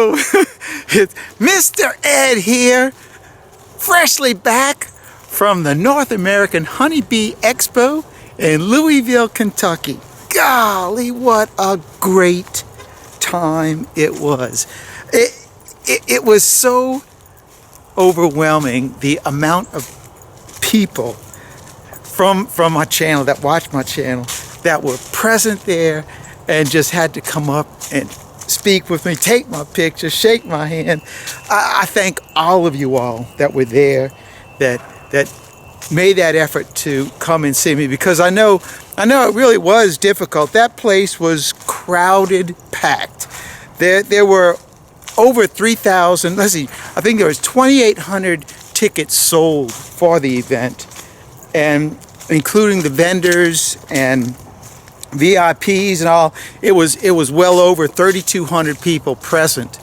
So it's Mr. Ed here, freshly back from the North American Honeybee Expo in Louisville, Kentucky. Golly, what a great time it was. It was so overwhelming, the amount of people from my channel, that watched my channel, that were present there and just had to come up and speak with me, take my picture, shake my hand. I thank all of you all that were there, that made that effort to come and see me, because I know it really was difficult. That place was crowded, packed. There were over 3,000, let's see, I think there was 2,800 tickets sold for the event, and including the vendors and VIPs and all. It was well over 3,200 people present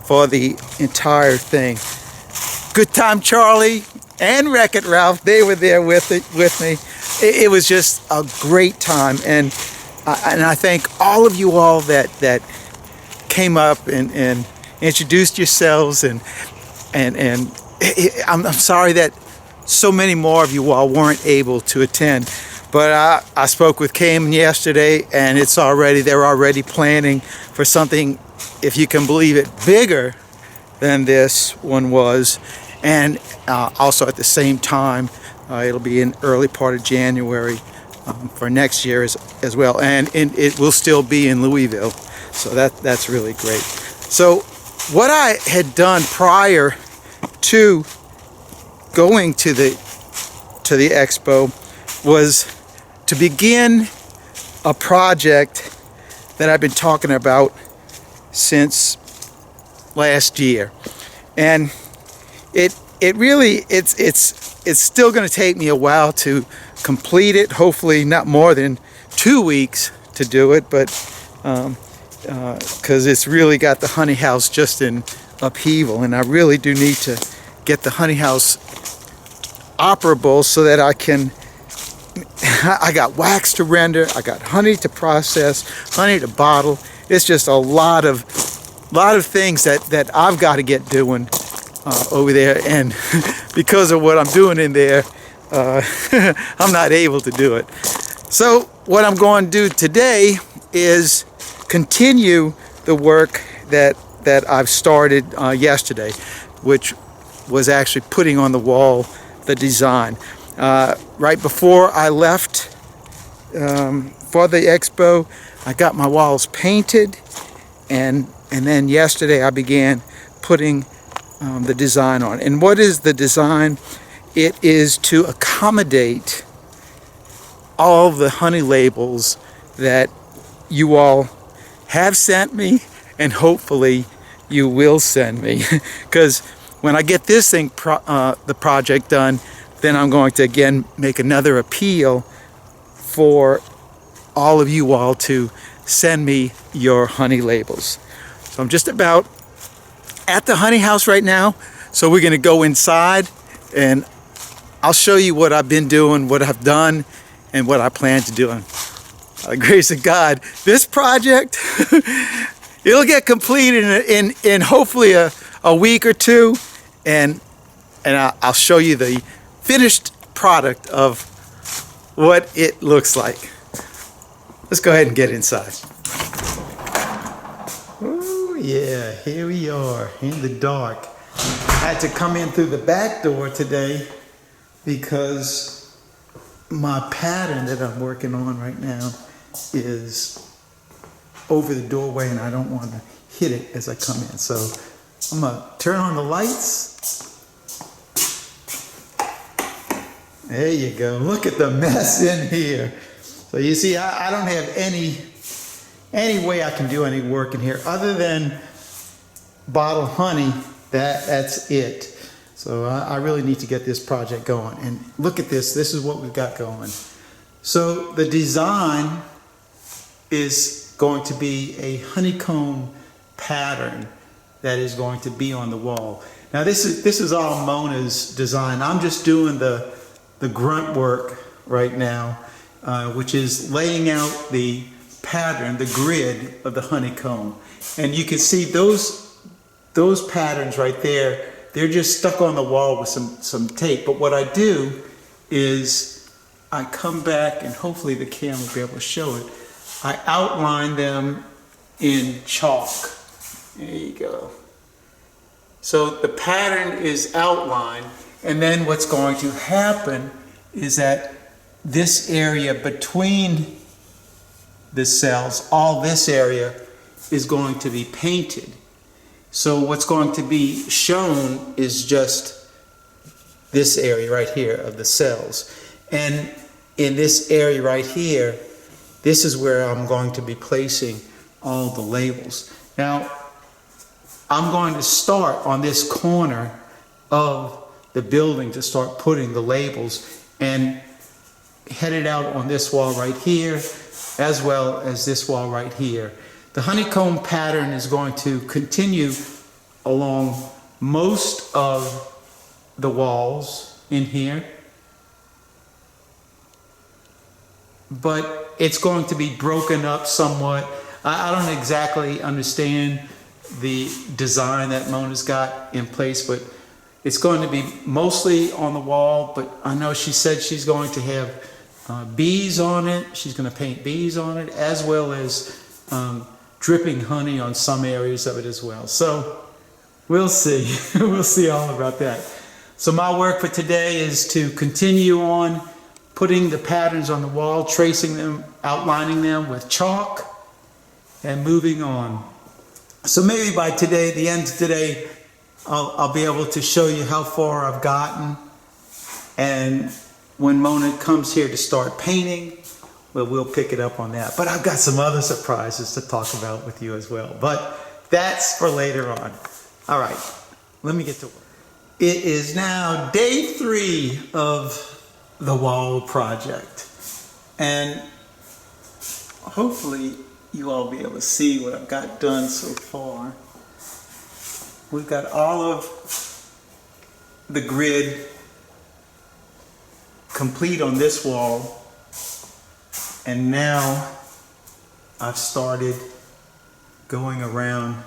for the entire thing. Good Time Charlie and Wreck-It Ralph, they were there with me. It was just a great time, and I thank all of you all that came up and introduced yourselves, and I'm sorry that so many more of you all weren't able to attend. But I spoke with Cayman yesterday, and they're already planning for something, if you can believe it, bigger than this one was. And also at the same time, it'll be in early part of January for next year as well. And it will still be in Louisville. So that's really great. So what I had done prior to going to the expo was to begin a project that I've been talking about since last year, and it's still going to take me a while to complete it. Hopefully not more than 2 weeks to do it, but because it's really got the honey house just in upheaval, and I really do need to get the honey house operable so that I got wax to render, I got honey to process, honey to bottle. It's just a lot of things that I've got to get doing over there, and because of what I'm doing in there, I'm not able to do it. So what I'm going to do today is continue the work that I've started yesterday, which was actually putting on the wall the design. Right before I left for the expo, I got my walls painted, and then yesterday I began putting the design on. And what is the design? It is to accommodate all the honey labels that you all have sent me, and hopefully you will send me, because when I get this thing the project done, then I'm going to again make another appeal for all of you all to send me your honey labels. So I'm just about at the honey house right now, so we're going to go inside and I'll show you what I've been doing, what I've done, and what I plan to do. By the grace of God, this project it'll get completed in hopefully a week or two, and I'll show you the finished product of what it looks like. Let's go ahead and get inside. Oh yeah, here we are in the dark. I had to come in through the back door today because my pattern that I'm working on right now is over the doorway, and I don't want to hit it as I come in. So I'm gonna turn on the lights. There you go. Look at the mess in here. So you see, I don't have any way I can do any work in here other than bottle honey. That's it. So I really need to get this project going. And look at this. This is what we've got going. So the design is going to be a honeycomb pattern that is going to be on the wall. Now this is all Mona's design. I'm just doing the grunt work right now, which is laying out the pattern, the grid of the honeycomb. And you can see those those patterns right there, they're just stuck on the wall with some tape. But what I do is I come back, and hopefully the camera will be able to show it. I outline them in chalk. There you go. So the pattern is outlined, and then what's going to happen is that this area between the cells, all this area is going to be painted. So what's going to be shown is just this area right here of the cells. And in this area right here, this is where I'm going to be placing all the labels. Now, I'm going to start on this corner of the building to start putting the labels, and head it out on this wall right here, as well as this wall right here. The honeycomb pattern is going to continue along most of the walls in here, but it's going to be broken up somewhat. I don't exactly understand the design that Mona's got in place, but it's going to be mostly on the wall. But I know she said she's going to have bees on it. She's going to paint bees on it, as well as dripping honey on some areas of it as well. So we'll see. We'll see all about that. So my work for today is to continue on putting the patterns on the wall, tracing them, outlining them with chalk, and moving on. So maybe by today, the end of today, I'll be able to show you how far I've gotten. And when Mona comes here to start painting, well, we'll pick it up on that. But I've got some other surprises to talk about with you as well. But that's for later on. All right, let me get to work. It is now day 3 of the wall project. And hopefully you all will be able to see what I've got done so far. We've got all of the grid complete on this wall, and now I've started going around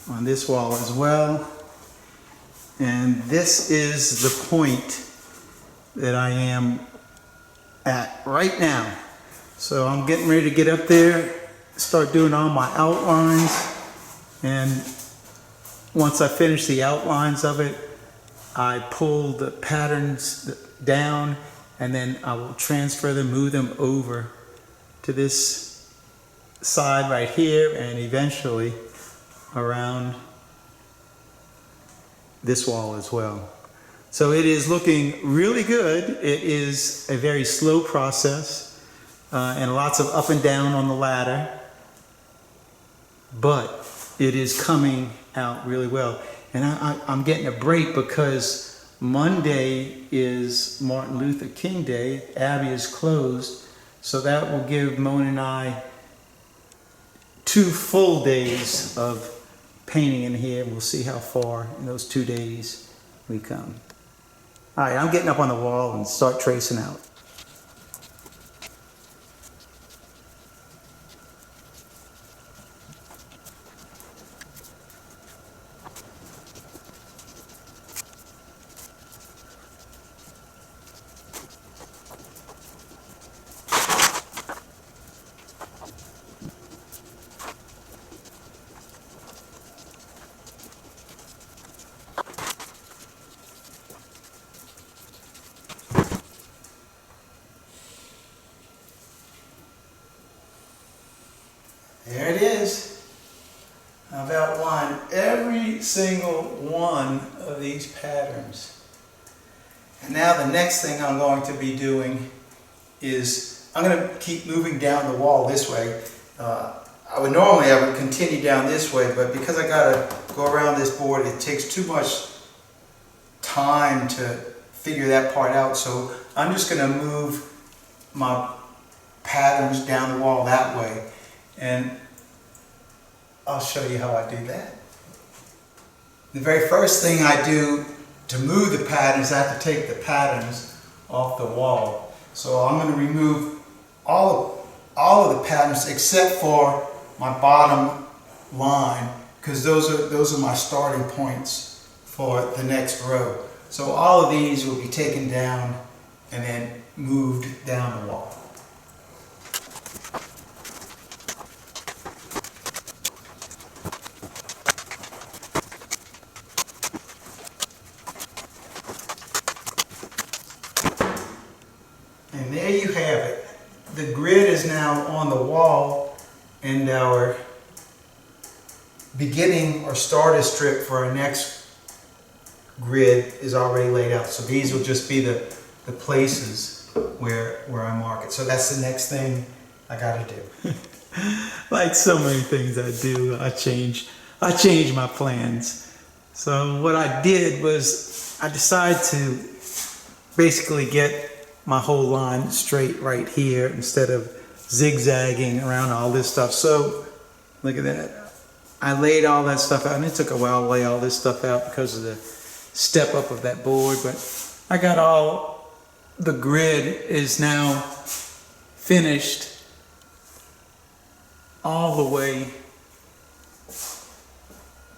on this wall as well. And this is the point that I am at right now. So I'm getting ready to get up there, start doing all my outlines, and once I finish the outlines of it, I pull the patterns down, and then I will transfer them, move them over to this side right here, and eventually around this wall as well. So it is looking really good. It is a very slow process, and lots of up and down on the ladder, but it is coming out really well. And I'm getting a break because Monday is Martin Luther King Day. Abbey is closed, so that will give Mona and I 2 full days of painting in here. We'll see how far in those 2 days we come. All right, I'm getting up on the wall and start tracing out. There it is. I've outlined every single one of these patterns. And now the next thing I'm going to be doing is I'm going to keep moving down the wall this way. I would continue down this way, but because I got to go around this board, it takes too much time to figure that part out. So I'm just going to move my patterns down the wall that way. And I'll show you how I do that. The very first thing I do to move the patterns, I have to take the patterns off the wall. So I'm going to remove all of the patterns except for my bottom line, because those are my starting points for the next row. So all of these will be taken down and then moved down the wall. And there you have it. The grid is now on the wall, and our beginning or starter strip for our next grid is already laid out. So these will just be the places where I mark it. So that's the next thing I gotta do. Like so many things I do, I change my plans. So what I did was I decided to basically get my whole line straight right here instead of zigzagging around all this stuff. So look at that. I laid all that stuff out, and it took a while to lay all this stuff out because of the step up of that board, but I got all, the grid is now finished all the way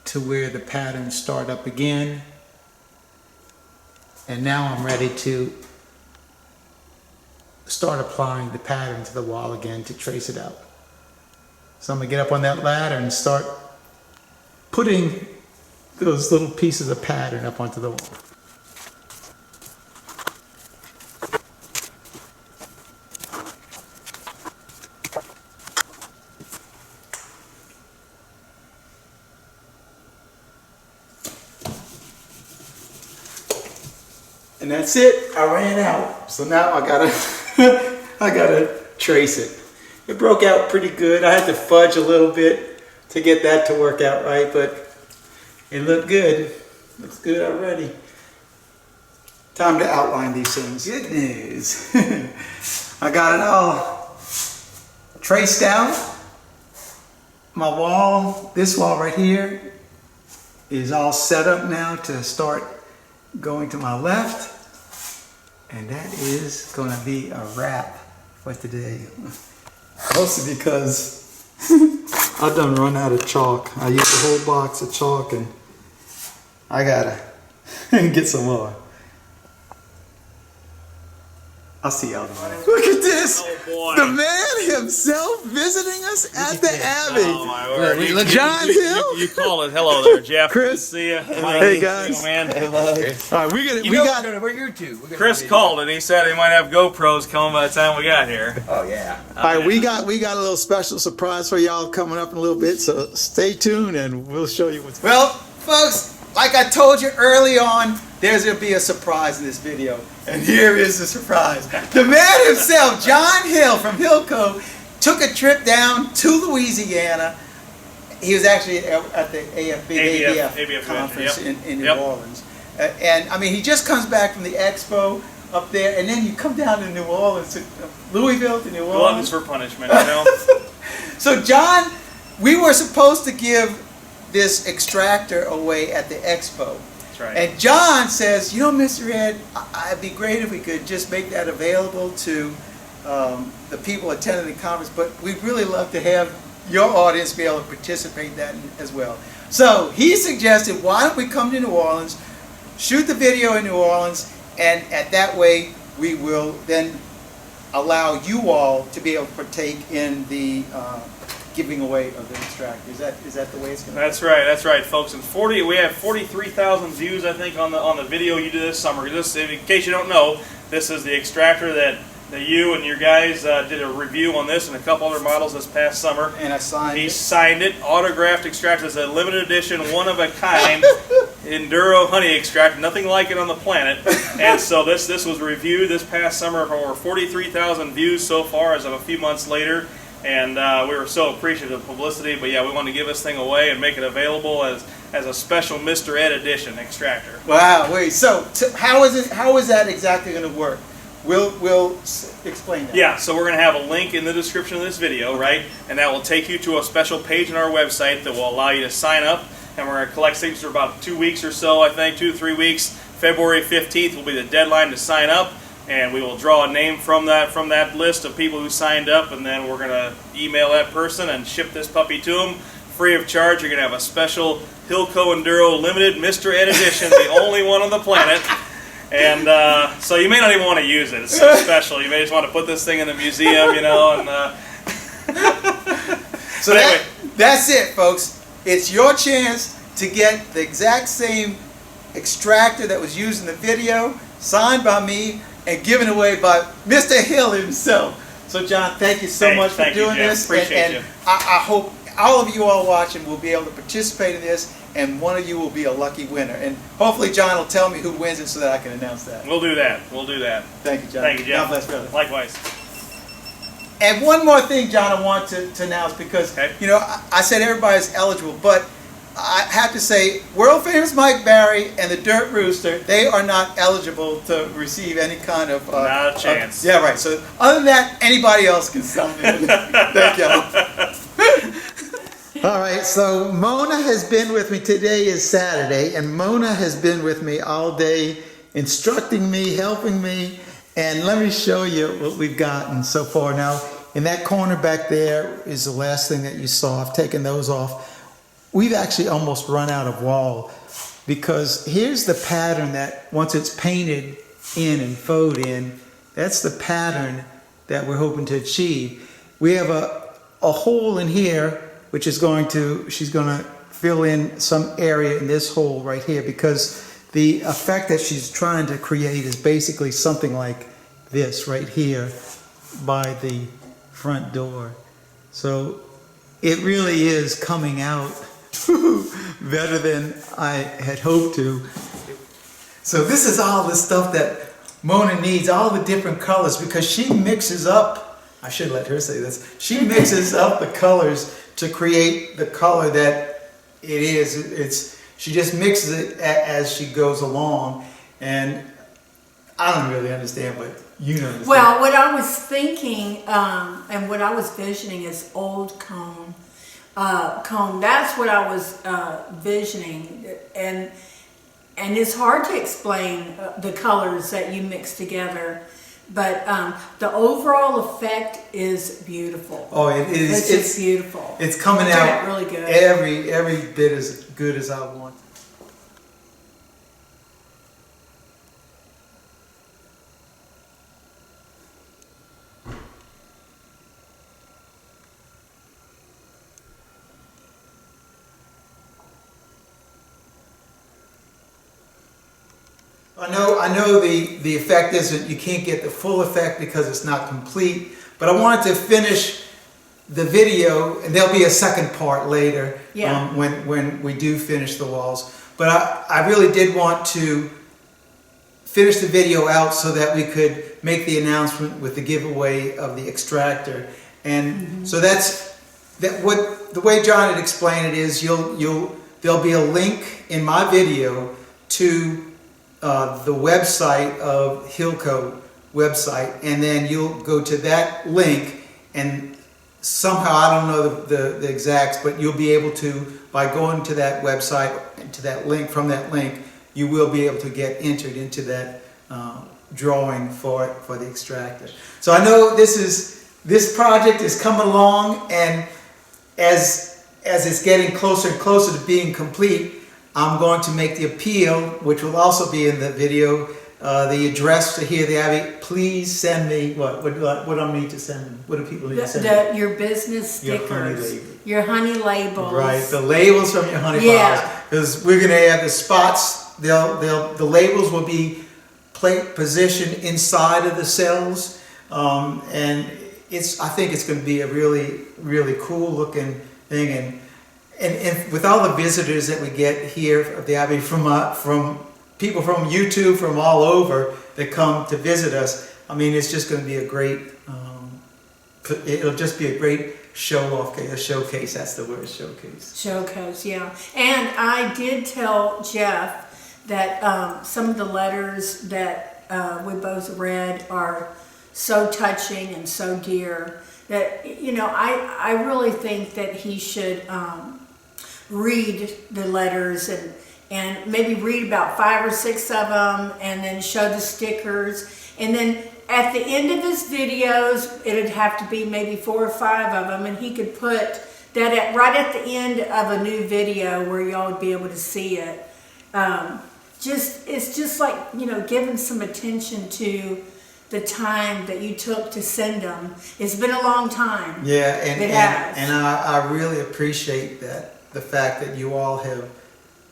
to where the patterns start up again. And now I'm ready to start applying the pattern to the wall again to trace it out. So I'm gonna get up on that ladder and start putting those little pieces of pattern up onto the wall. And that's it. I ran out. So now I gotta I gotta trace it. It broke out pretty good. I had to fudge a little bit to get that to work out right, but it looked good. Looks good already. Time to outline these things. Good news. I got it all traced out. My wall, this wall right here, is all set up now to start going to my left. And that is going to be a wrap for today. Mostly because I done run out of chalk. I used a whole box of chalk and I gotta get some more. I'll see y'all tomorrow. Look at this! Oh boy. The man himself visiting us at the Abbey. Oh my word. John Hill. You call it. Hello there, Jeff. Chris. Good to see you. Hey guys. You, man. All right, we got. Where you two? Chris called it. He said he might have GoPros coming by the time we got here. Oh yeah. All right, we got a little special surprise for y'all coming up in a little bit. So stay tuned, and we'll show you what's. Well, folks. Like I told you early on, there's going to be a surprise in this video. And here is the surprise. The man himself, John Hill from HillCo, took a trip down to Louisiana. He was actually at the ABF conference in New Orleans. And I mean, he just comes back from the expo up there, and then you come down to New Orleans, to Louisville to New Orleans. Gluttons for punishment, you know? So John, we were supposed to give this extractor away at the expo. That's right. And John says, you know, Mr. Ed, it'd be great if we could just make that available to the people attending the conference, but we'd really love to have your audience be able to participate in that as well. So he suggested, why don't we come to New Orleans, shoot the video in New Orleans, and at that way we will then allow you all to be able to partake in the giving away of the extractor. Is that the way it's going to be? That's right, folks. And we have 43,000 views, I think, on the video you did this summer. In case you don't know, this is the extractor that you and your guys did a review on this and a couple other models this past summer. And I signed it. He signed it. Autographed extractor. It's a limited edition, one of a kind Enduro honey extractor. Nothing like it on the planet. And so this was reviewed this past summer for over 43,000 views so far as of a few months later. And we were so appreciative of the publicity, but yeah, we wanted to give this thing away and make it available as a special Mr. Ed edition extractor. Wow, wait, so how is that exactly going to work? We'll explain that. Yeah, so we're going to have a link in the description of this video, right? And that will take you to a special page on our website that will allow you to sign up. And we're going to collect signatures for about 2 weeks or so, I think, 2 to 3 weeks. February 15th will be the deadline to sign up. And we will draw a name from that list of people who signed up, and then we're going to email that person and ship this puppy to them free of charge. You're going to have a special HillCo Enduro Limited Mr. Ed Edition, the only one on the planet. And so you may not even want to use it. It's so special. You may just want to put this thing in the museum, you know. And so anyway, that's it, folks. It's your chance to get the exact same extractor that was used in the video, signed by me, and given away by Mr. Hill himself. So John, thank you so much for doing this. Appreciate you. I hope all of you all watching will be able to participate in this, and one of you will be a lucky winner. And hopefully John will tell me who wins it so that I can announce that. We'll do that. We'll do that. Thank you, John. Thank you, Jeff. God bless, brother. Likewise. And one more thing, John, I want to announce, because you know, I said everybody's eligible, but I have to say, world famous Mike Barry and the Dirt Rooster, they are not eligible to receive any kind of... not a chance. Yeah, right. So other than that, anybody else can sell me. Thank you. All right, so Mona has been with me. Today is Saturday, and Mona has been with me all day, instructing me, helping me, and let me show you what we've gotten so far. Now, in that corner back there is the last thing that you saw. I've taken those off. We've actually almost run out of wall, because here's the pattern that once it's painted in and faux in, that's the pattern that we're hoping to achieve. We have a hole in here, which is she's going to fill in some area in this hole right here, because the effect that she's trying to create is basically something like this right here by the front door. So it really is coming out better than I had hoped to. So this is all the stuff that Mona needs, all the different colors, because she mixes up, I should let her say this, she mixes up the colors to create the color that it is. She just mixes it as she goes along, and I don't really understand, but you know. Well, what I was thinking and what I was visioning is old cone. That's what I was visioning, and it's hard to explain the colors that you mix together, but the overall effect is beautiful. Oh, it is. It's beautiful. It's coming out really good. Every bit as good as I want. I know the effect isn't, you can't get the full effect because it's not complete, but I wanted to finish the video, and there'll be a second part later, when we do finish the walls. But I really did want to finish the video out so that we could make the announcement with the giveaway of the extractor. And so what the way John had explained it is, there'll be a link in my video to the website of HillCo website, and then you'll go to that link, and somehow, I don't know the exacts, but you'll be able to, by going to that website and to that link, from that link, you will be able to get entered into that drawing for the extractor. So I know this project is coming along, and as it's getting closer and closer to being complete, I'm going to make the appeal, which will also be in the video, the address to here, the Abbey. Please send me what do I need to send them? What do people need to send me? Your business stickers, your honey labels. Right, the labels from your honey bottles. Because we're going to have the spots. The labels will be positioned inside of the cells, and I think it's going to be a really, really cool looking thing. And with all the visitors that we get here at the Abbey from people from YouTube, from all over that come to visit us, I mean, it's just going to be a great, it'll just be a great showcase, that's the word, showcase, yeah. And I did tell Jeff that some of the letters that we both read are so touching and so dear that, you know, I really think that he should read the letters and maybe read about 5 or 6 of them, and then show the stickers, and then at the end of his videos it'd have to be maybe 4 or 5 of them, and he could put that right at the end of a new video where y'all would be able to see it, it's just like, you know, giving some attention to the time that you took to send them. It's been a long time. Yeah, It has. and I really appreciate that, the fact that you all have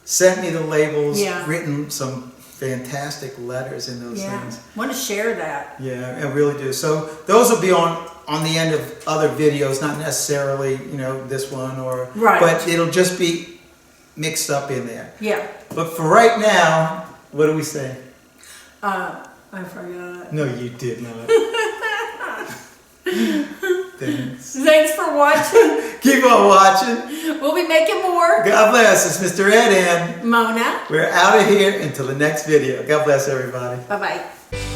sent me the labels, Yeah. written some fantastic letters in those Yeah, things. want to share that. Yeah, I really do. So those will be on the end of other videos, not necessarily, you know, this one or, Right. but it'll just be mixed up in there. Yeah. But for right now, what do we say? I forgot. No, you did not. Thanks. Thanks for watching. Keep on watching. We'll be making more. God bless. It's Mr. Ed and Mona. we're out of here until the next video. God bless everybody. Bye-bye.